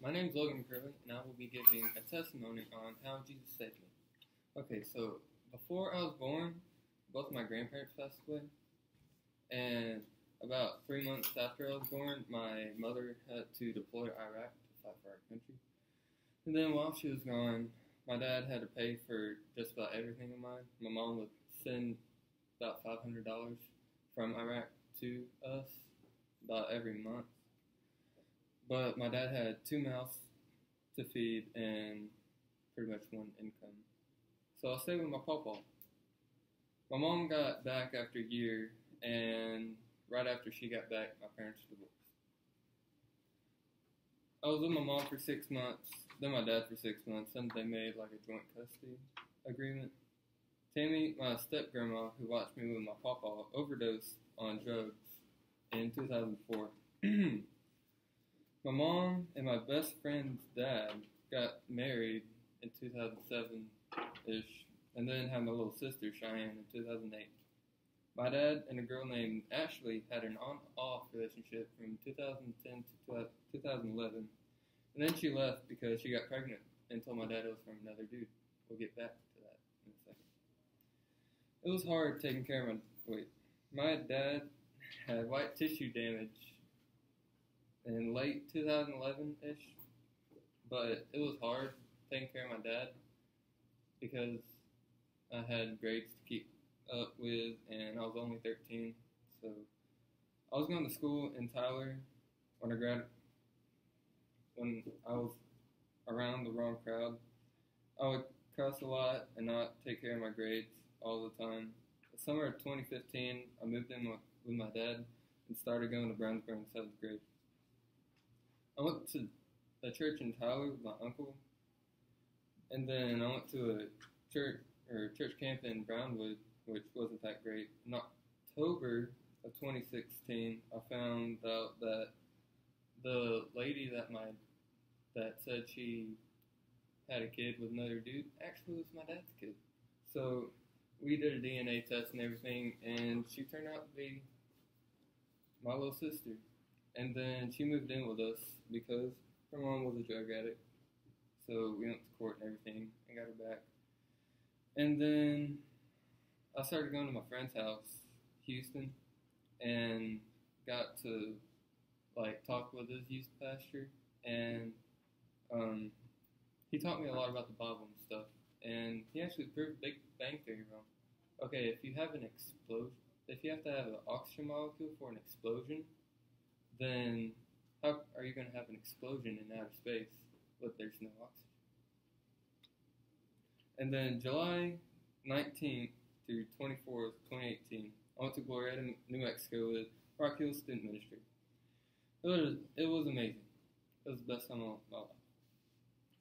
My name is Logan, and I will be giving a testimony on how Jesus saved me. Okay, so before I was born, both my grandparents passed away, and about 3 months after I was born, my mother had to deploy to Iraq to fight for our country. And then while she was gone, my dad had to pay for just about everything of mine. My mom would send about $500 from Iraq to us about every month. But my dad had 2 mouths to feed and pretty much 1 income. So I stayed with my pawpaw. My mom got back after a year, and right after she got back, my parents divorced. I was with my mom for 6 months, then my dad for 6 months, and they made like a joint custody agreement. Tammy, my step-grandma, who watched me with my pawpaw, overdosed on drugs in 2004. My mom and my best friend's dad got married in 2007-ish, and then had my little sister, Cheyenne, in 2008. My dad and a girl named Ashley had an on-off relationship from 2010 to 2011, and then she left because she got pregnant and told my dad it was from another dude. We'll get back to that in a second. It was hard taking care of my dad had white tissue damage in late 2011-ish, but it was hard taking care of my dad because I had grades to keep up with, and I was only 13, so I was going to school in Tyler when I was around the wrong crowd. I would cuss a lot and not take care of my grades all the time. The summer of 2015, I moved in with my dad and started going to Brownsburg in 7th grade. I went to a church in Tyler with my uncle, and then I went to a church camp in Brownwood, which wasn't that great. In October of 2016, I found out that the lady that said she had a kid with another dude actually was my dad's kid. So we did a DNA test and everything, and she turned out to be my little sister. And then she moved in with us because her mom was a drug addict. So we went to court and everything and got her back. And then I started going to my friend's house, Houston, and got to talk with his youth pastor. And he taught me a lot about the Bible and stuff. And he actually proved Big Bang Theory wrong. Okay, if you have to have an oxygen molecule for an explosion, then how are you going to have an explosion in outer space if there's no oxygen? And then July 19th through 24th, 2018, I went to Glorieta, New Mexico with Rock Hill Student Ministry. It was amazing. It was the best time of my life.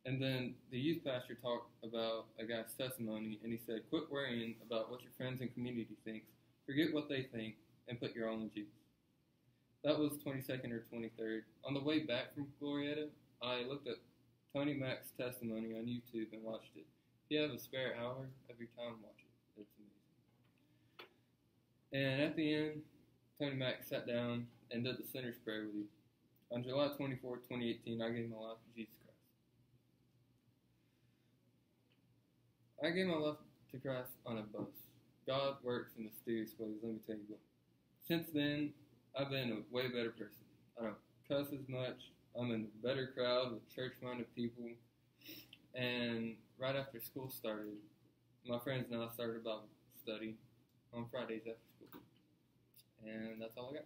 And then the youth pastor talked about a guy's testimony, and he said, quit worrying about what your friends and community thinks. Forget what they think and put your own in Jesus. That was 22nd or 23rd. On the way back from Glorieta, I looked at Tony Mack's testimony on YouTube and watched it. If you have a spare hour of your time, watch it. It's amazing. And at the end, Tony Mack sat down and did the sinner's prayer with you. On July 24th, 2018, I gave my life to Jesus Christ. I gave my life to Christ on a bus. God works in mysterious ways, let me tell you what. Since then, I've been a way better person. I don't cuss as much. I'm in a better crowd with church-minded people. And right after school started, my friends and I started Bible study on Fridays after school. And that's all I got.